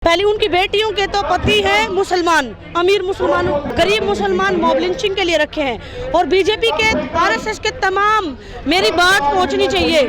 पहले उनकी बेटियों के तो पति हैं मुसलमान, अमीर मुसलमान, गरीब मुसलमान मॉब लिंचिंग के लिए रखे हैं। और बीजेपी के, आरएसएस के तमाम, मेरी बात पहुंचनी चाहिए,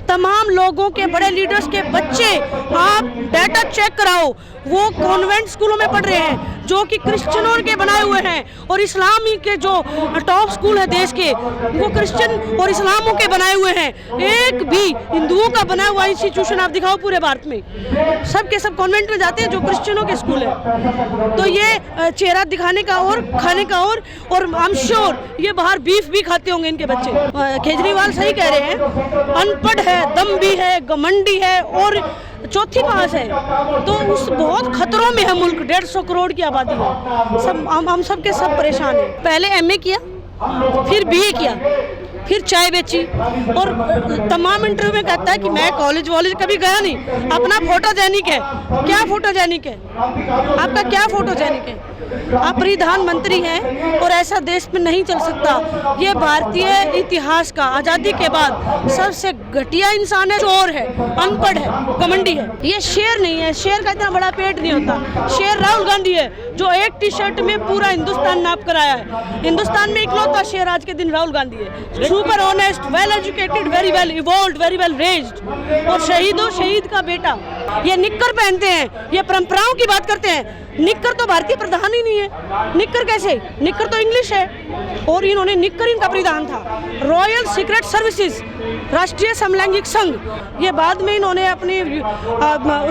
तमाम लोगों के, बड़े लीडर्स के बच्चे, आप डाटा चेक कराओ, वो कॉन्वेंट स्कूलों में पढ़ रहे हैं जो कि क्रिश्चियनों के बनाए हुए हैं, और इस्लामी के जो टॉप स्कूल है देश के वो क्रिश्चियन और इस्लामों के बनाए हुए हैं। एक भी हिंदुओं का बना हुआ इंस्टीट्यूशन आप दिखाओ पूरे भारत में, सब के सब कॉन्वेंट में जाते हैं जो क्रिश्चियनों के स्कूल है। तो ये चेहरा दिखाने का और खाने का और आई एम श्योर ये बाहर बीफ भी खाते होंगे इनके बच्चे। केजरीवाल सही कह रहे हैं, अनपढ़ है, दम भी है, घमंडी है और चौथी पास है, तो उस बहुत खतरों में है मुल्क। 150 करोड़ की आबादी है, सब हम सब के सब परेशान हैं। पहले एमए किया, फिर बीए किया, फिर चाय बेची, और तमाम इंटरव्यू में कहता है कि मैं कॉलेज वॉलेज कभी गया नहीं, अपना फोटोजेनिक है। क्या फोटोजेनिक है आपका, क्या फोटोजेनिक है? आप प्रधानमंत्री हैं और ऐसा देश में नहीं चल सकता। ये भारतीय इतिहास का आज़ादी के बाद सबसे घटिया इंसान है, चोर है, अनपढ़ है, घमंडी है। ये शेर नहीं है, शेर का इतना बड़ा पेट नहीं होता। शेर राहुल गांधी है जो एक टी शर्ट में पूरा हिंदुस्तान नाप कर आया है। हिंदुस्तान में इकलौता शेर आज के दिन राहुल गांधी है। Super honest, well educated, very well evolved, very well raised, और शहीद का बेटा। ये निक्कर पहनते हैं, ये परंपराओं की बात करते हैं। निक्कर तो भारतीय प्रधान ही नहीं है, निक्कर कैसे? निक्कर तो इंग्लिश है, और इन्होंने निक्कर इनका परिधान था। रॉयल सीक्रेट सर्विसेज, राष्ट्रीय समलैंगिक संघ, ये बाद में इन्होंने अपनी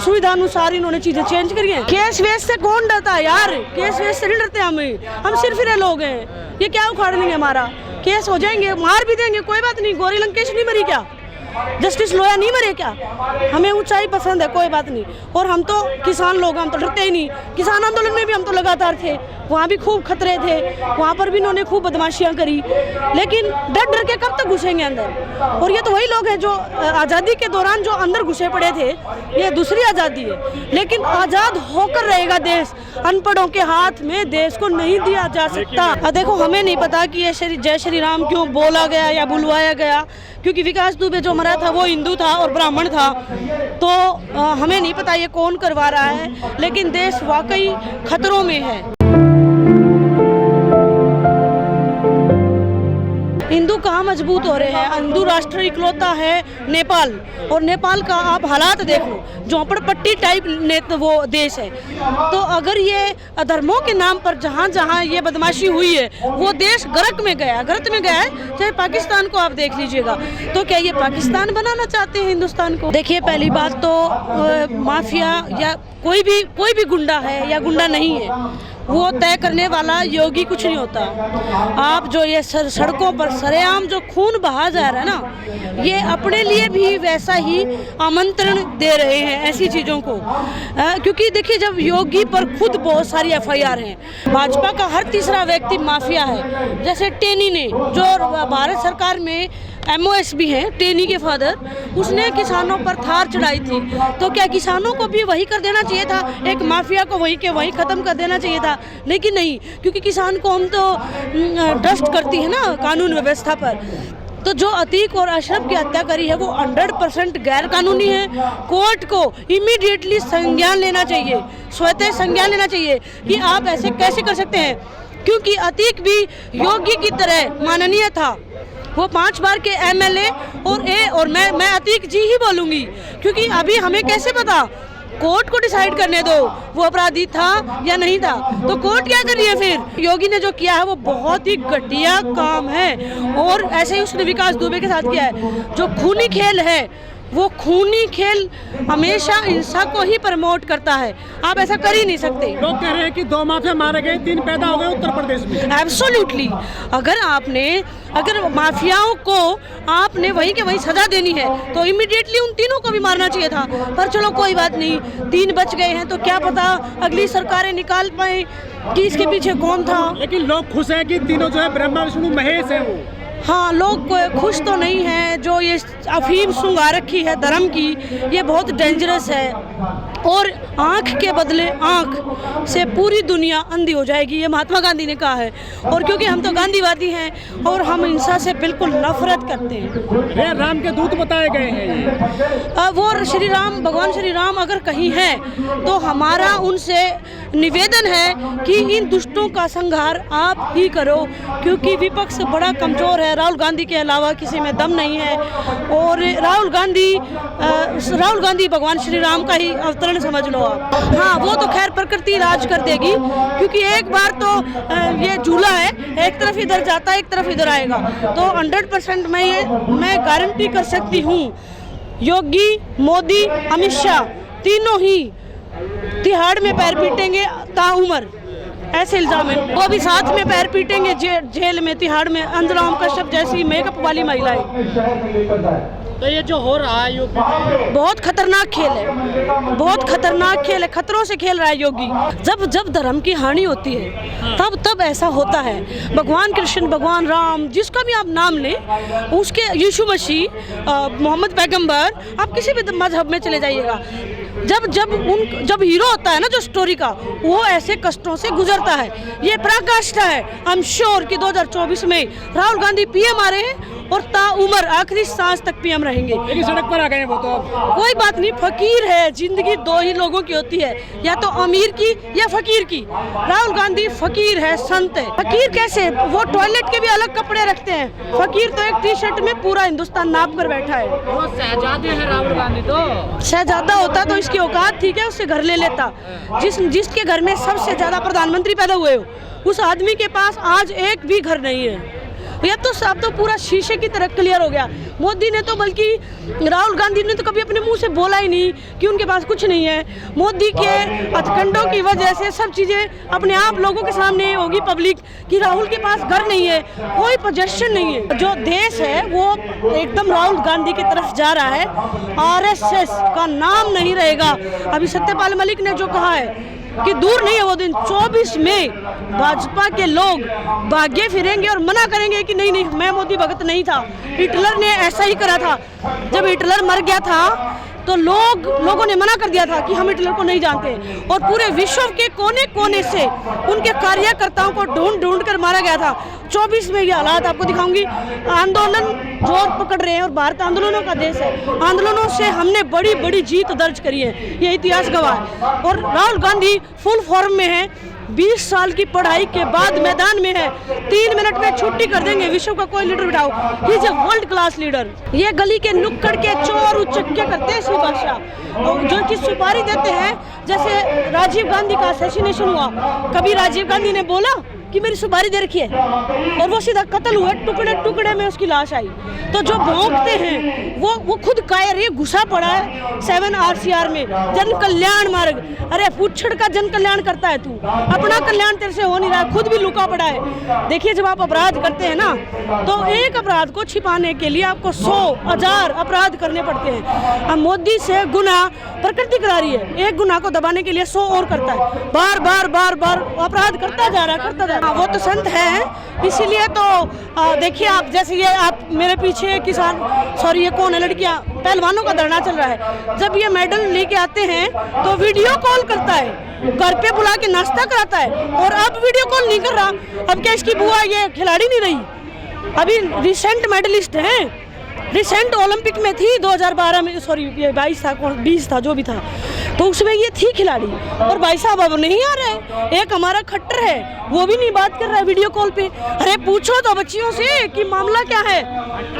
सुविधा अनुसार इन्होंने चीजें चेंज करी हैं। केस वेस से कौन डरता है यार? केस वेस से नहीं डरते हम सिर्फ फिर लोग हैं। ये क्या उखाड़ लेंगे? हमारा केस हो जाएंगे, मार भी देंगे, कोई बात नहीं। गौरी लंकेश नहीं मरी क्या? जस्टिस लोया नहीं मरे क्या? हमें ऊंचाई पसंद है, कोई बात नहीं। और हम तो किसान लोग, हम तो डरते ही नहीं। किसान आंदोलन में भी हम तो लगातार थे, वहाँ भी खूब खतरे थे, वहाँ पर भी इन्होंने खूब बदमाशियाँ करी, लेकिन डर डर के कब तक घुसेंगे अंदर? और ये तो वही लोग हैं जो आज़ादी के दौरान जो अंदर घुसे पड़े थे। ये दूसरी आज़ादी है, लेकिन आज़ाद होकर रहेगा देश। अनपढ़ों के हाथ में देश को नहीं दिया जा सकता। देखो, हमें नहीं पता कि ये जय श्री राम क्यों बोला गया या बुलवाया गया, क्योंकि विकास दुबे जो मरा था वो हिंदू था और ब्राह्मण था, तो हमें नहीं पता ये कौन करवा रहा है, लेकिन देश वाकई खतरों में है। हिंदू कहाँ मजबूत हो रहे हैं? हिंदू राष्ट्र इकलौता है नेपाल, और नेपाल का आप हालात देखो, झोंपड़पट्टी टाइप वो देश है। तो अगर ये धर्मों के नाम पर जहाँ जहाँ ये बदमाशी हुई है, वो देश गर्त में गया है। चाहे पाकिस्तान को आप देख लीजिएगा, तो क्या ये पाकिस्तान बनाना चाहते हैं हिंदुस्तान को? देखिए, पहली बात तो माफिया या कोई भी गुंडा है या गुंडा नहीं है, वो तय करने वाला योगी कुछ नहीं होता। आप जो ये सड़कों पर सरेआम जो खून बहा जा रहा है ना, ये अपने लिए भी वैसा ही आमंत्रण दे रहे हैं ऐसी चीज़ों को। क्योंकि देखिए, जब योगी पर खुद बहुत सारी एफआईआर हैं, भाजपा का हर तीसरा व्यक्ति माफिया है। जैसे टेनी ने, जो भारत सरकार में MOS भी हैं, टेनी के फादर, उसने किसानों पर थार चढ़ाई थी। तो क्या किसानों को भी वही कर देना चाहिए था? एक माफिया को वहीं के वहीं ख़त्म कर देना चाहिए था? लेकिन नहीं, क्योंकि किसान को हम तो ट्रस्ट करती है ना कानून व्यवस्था पर। तो जो अतीक और अशरफ की हत्या करी है वो 100% गैर कानूनी है। कोर्ट को इमीडिएटली संज्ञान लेना चाहिए, स्वतः संज्ञान लेना चाहिए कि आप ऐसे कैसे कर सकते हैं। क्योंकि अतीक भी योगी की तरह माननीय था, वो 5 बार के MLA और मैं अतीक जी ही बोलूँगी, क्योंकि अभी हमें कैसे पता? कोर्ट को डिसाइड करने दो वो अपराधी था या नहीं था। तो कोर्ट क्या कर रही है फिर? योगी ने जो किया है वो बहुत ही घटिया काम है, और ऐसे ही उसने विकास दुबे के साथ किया है। जो खूनी खेल है, वो खूनी खेल हमेशा हिंसा को ही प्रमोट करता है। आप ऐसा कर ही नहीं सकते। लोग कह रहे हैं कि 2 माफिया मारे गए, 3 पैदा हो गए उत्तर प्रदेश में। एब्सोल्युटली, अगर माफियाओं को आपने वहीं के वहीं सजा देनी है तो इमीडिएटली उन तीनों को भी मारना चाहिए था। पर चलो कोई बात नहीं, 3 बच गए हैं, तो क्या पता अगली सरकारें निकाल पाए कि इसके पीछे कौन था। लेकिन लोग खुश हैं कि तीनों जो है ब्रह्मा विष्णु महेश है वो। हाँ, लोग खुश तो नहीं हैं। जो ये अफीम सुंघा रखी है धर्म की, ये बहुत डेंजरस है। और आँख के बदले आँख से पूरी दुनिया अंधी हो जाएगी, ये महात्मा गांधी ने कहा है। और क्योंकि हम तो गांधीवादी हैं और हम हिंसा से बिल्कुल नफरत करते हैं। ये राम के दूत बताए गए हैं ये। वो श्री राम, भगवान श्री राम अगर कहीं हैं तो हमारा उनसे निवेदन है कि इन दुष्टों का संहार आप ही करो, क्योंकि विपक्ष बड़ा कमज़ोर है। राहुल गांधी के अलावा किसी में दम नहीं है और राहुल गांधी भगवान श्री राम का ही अवतरण समझ लो आप। हाँ, वो तो खैर प्रकृति राज कर देगी, क्योंकि एक बार तो ये झूला है, एक तरफ इधर जाता है एक तरफ इधर आएगा। तो 100% मैं गारंटी कर सकती हूँ, योगी, मोदी, अमित शाह तीनों ही तिहाड़ में पैर पीटेंगे ताउम्र, ऐसे इल्जाम है। वो भी साथ में पैर पीटेंगे जेल में, तिहाड़ में, अंजनाम कश्यप जैसी मेकअप वाली महिलाएं। तो ये जो हो रहा है यूपी में बहुत खतरनाक खेल है, बहुत खतरनाक खेल है, खतरों से खेल रहा है योगी। जब धर्म की हानि होती है तब ऐसा होता है। भगवान कृष्ण, भगवान राम, जिसका भी आप नाम लें, उसके यीशु मसीह, मोहम्मद पैगंबर, आप किसी भी मजहब में चले जाइएगा, जब हीरो होता है ना जो स्टोरी का, वो ऐसे कष्टों से गुजरता है। ये पराकाष्ठा है। आई एम श्योर कि 2024 में राहुल गांधी पीएम आ रहे हैं और ताउम्र आखिरी सांस तक पीएम रहेंगे। लेकिन सड़क पर आ गए वो तो। कोई बात नहीं, फकीर है, जिंदगी दो ही लोगों की होती है, या तो अमीर की या फकीर की। राहुल गांधी फकीर है, संत है। फकीर कैसे? वो टॉयलेट के भी अलग कपड़े रखते हैं। फकीर तो एक टी शर्ट में पूरा हिंदुस्तान नाप कर बैठा है। वो शहजादे हैं राहुल गांधी तो। शहजादा होता तो इसकी औकात ठीक है, उससे घर ले लेता। जिसके घर में सबसे ज्यादा प्रधानमंत्री पैदा हुए हो, उस आदमी के पास आज एक भी घर नहीं है। यह तो सब तो पूरा शीशे की तरह क्लियर हो गया। मोदी ने तो, बल्कि राहुल गांधी ने तो कभी अपने मुंह से बोला ही नहीं कि उनके पास कुछ नहीं है। मोदी के हथकंडों की वजह से सब चीज़ें अपने आप लोगों के सामने होगी पब्लिक कि राहुल के पास घर नहीं है, कोई पोजेशन नहीं है। जो देश है वो एकदम राहुल गांधी की तरफ जा रहा है। RSS का नाम नहीं रहेगा। अभी सत्यपाल मलिक ने जो कहा है कि दूर नहीं है वो दिन, 24 में भाजपा के लोग भाग्य फिरेंगे और मना करेंगे कि नहीं, मैं मोदी भगत नहीं था। हिटलर ने ऐसा ही करा था। जब हिटलर मर गया था तो लोगों ने मना कर दिया था कि हम हिटलर को नहीं जानते, और पूरे विश्व के कोने कोने से उनके कार्यकर्ताओं को ढूंढ कर मारा गया था। 24 में ये हालात आपको दिखाऊंगी। आंदोलन जोर पकड़ रहे हैं और भारत आंदोलनों का देश है। आंदोलनों से हमने बड़ी बड़ी जीत दर्ज करी है, ये इतिहास गवाह है। और राहुल गांधी फुल फॉर्म में है, 20 साल की पढ़ाई के बाद मैदान में है। 3 मिनट में छुट्टी कर देंगे। विश्व का कोई लीडर बिठाओ, he is a world class leader. ये गली के नुक्कड़ के चोर उचक्के करते हैं इसी भाषा, जो कि सुपारी देते हैं। जैसे राजीव गांधी का असैसिनेशन हुआ, कभी राजीव गांधी ने बोला कि मेरी सुपारी दे रखी है, और वो सीधा कत्ल हुआ, टुकड़े टुकड़े में उसकी लाश आई। तो जो भौंकते हैं वो खुद कायर, ये घुसा पड़ा है 7 RCR में, जन कल्याण मार्ग। अरे फुच्छड़ का जन कल्याण करता है तू, अपना कल्याण तेरे से हो नहीं रहा, खुद भी लुका पड़ा है। देखिए, जब आप अपराध करते हैं ना, तो एक अपराध को छिपाने के लिए आपको 100,000 अपराध करने पड़ते हैं। अब मोदी से गुनाह प्रकृति करा रही है, एक गुनाह को दबाने के लिए 100 और करता है। बार बार अपराध करता जा रहा है। वो तो संत है, इसीलिए तो देखिए आप, जैसे ये आप मेरे पीछे किसान, सॉरी ये कौन है, लड़कियां, पहलवानों का धरना चल रहा है। जब ये मेडल लेके आते हैं तो वीडियो कॉल करता है, घर पे बुला के नाश्ता कराता है, और अब वीडियो कॉल नहीं कर रहा। अब क्या इसकी बुआ ये खिलाड़ी नहीं रही? अभी रिसेंट मेडलिस्ट है, रिसेंट ओलंपिक में थी 2012 में, सॉरी ये 22 था, 20 था, जो भी था, तो उसमें ये थी खिलाड़ी। और भाई साहब अब नहीं आ रहे। एक हमारा खट्टर है, वो भी नहीं बात कर रहा है वीडियो कॉल पे। अरे पूछो तो बच्चियों से कि मामला क्या है।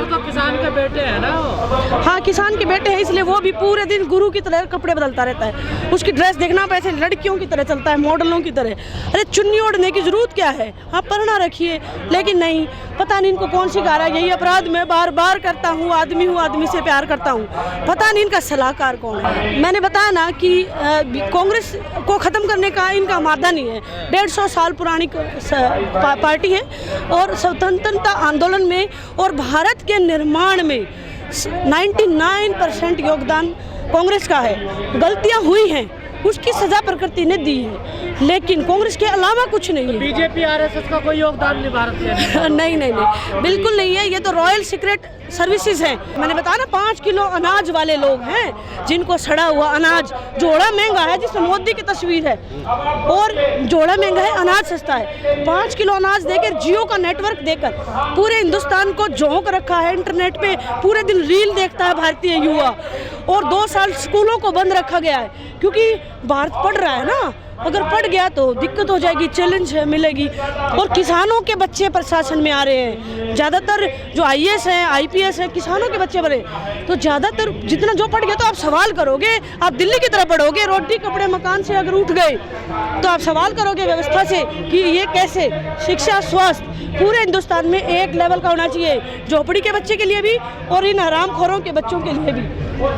तो किसान के बेटे हैं ना वो। हाँ, किसान के बेटे हैं, इसलिए वो भी पूरे दिन गुरु की तरह कपड़े बदलता रहता है। उसकी ड्रेस देखना आप, ऐसे लड़कियों की तरह चलता है, मॉडलों की तरह। अरे चुन्नी ओढ़ने की जरूरत क्या है, आप पढ़ना रखिए। लेकिन नहीं, पता नहीं इनको कौन सिखा रहा है। यही अपराध मैं बार बार करता हूँ, आदमी से प्यार करता हूँ। पता नहीं इनका सलाहकार कौन है। मैंने बताया ना कि कांग्रेस को ख़त्म करने का इनका मादा नहीं है। 150 साल पुरानी पार्टी है, और स्वतंत्रता आंदोलन में और भारत के निर्माण में 99% योगदान कांग्रेस का है। गलतियां हुई हैं, उसकी सजा प्रकृति ने दी है, लेकिन कांग्रेस के अलावा कुछ नहीं है। बीजेपी RSS का कोई योगदान नहीं भारत के? नहीं, बिल्कुल नहीं है। ये तो रॉयल सीक्रेट सर्विसेज हैं। मैंने बताया ना 5 किलो अनाज वाले लोग हैं जिनको सड़ा हुआ अनाज, जोड़ा महंगा है जिसमें मोदी की तस्वीर है, और जोड़ा महंगा है अनाज सस्ता है। 5 किलो अनाज देकर, जियो का नेटवर्क देकर पूरे हिंदुस्तान को झोंक रखा है। इंटरनेट पे पूरे दिन रील देखता है भारतीय युवा, और 2 साल स्कूलों को बंद रखा गया है क्योंकि भारत पढ़ रहा है ना। अगर पढ़ गया तो दिक्कत हो जाएगी, चैलेंज है मिलेगी। और किसानों के बच्चे प्रशासन में आ रहे हैं, ज़्यादातर जो IAS हैं, IPS हैं, किसानों के बच्चे बने। तो ज़्यादातर जितना जो पढ़ गया, तो आप सवाल करोगे, आप दिल्ली की तरह पढ़ोगे, रोटी कपड़े मकान से अगर उठ गए तो आप सवाल करोगे व्यवस्था से कि ये कैसे। शिक्षा, स्वास्थ्य पूरे हिंदुस्तान में एक लेवल का होना चाहिए, झोपड़ी के बच्चे के लिए भी और इन हरामखोरों के बच्चों के लिए भी।